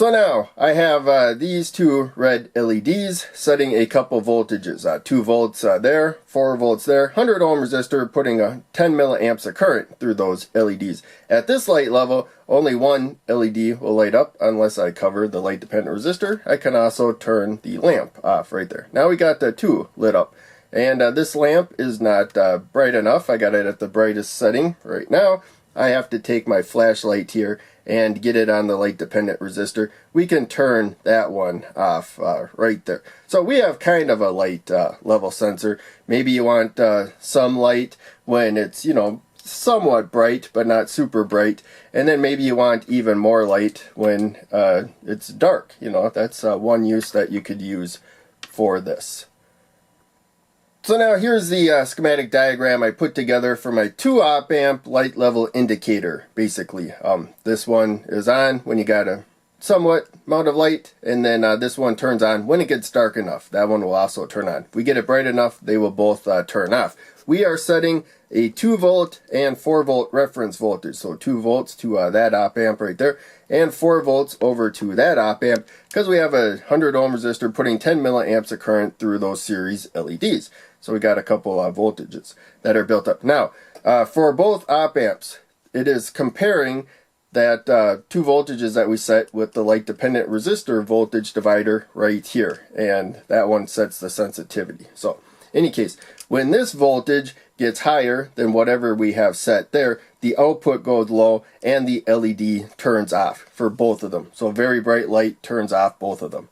So now I have these two red LEDs setting a couple voltages, 2 volts there, 4 volts there, 100 ohm resistor putting a 10 milliamps of current through those LEDs. At this light level, only one LED will light up unless I cover the light dependent resistor. I can also turn the lamp off right there. Now we got the 2 lit up. And this lamp is not bright enough. I got it at the brightest setting right now. I have to take my flashlight here and get it on the light dependent resistor. We can turn that one off right there. So we have kind of a light level sensor. Maybe you want some light when it's, you know, somewhat bright but not super bright, and then maybe you want even more light when it's dark. You know, that's one use that you could use for this. So now here's the schematic diagram I put together for my 2 op amp light level indicator, basically. This one is on when you got a somewhat amount of light, and then this one turns on when it gets dark enough. That one will also turn on. If we get it bright enough, they will both turn off. We are setting a 2 volt and 4 volt reference voltage. So 2 volts to that op amp right there, and 4 volts over to that op amp, because we have a 100 ohm resistor putting 10 milliamps of current through those series LEDs. So we got a couple voltages that are built up. Now, for both op amps, it is comparing that 2 voltages that we set with the light dependent resistor voltage divider right here, and that one sets the sensitivity. So in any case, when this voltage gets higher than whatever we have set there, the output goes low and the LED turns off for both of them. So very bright light turns off both of them.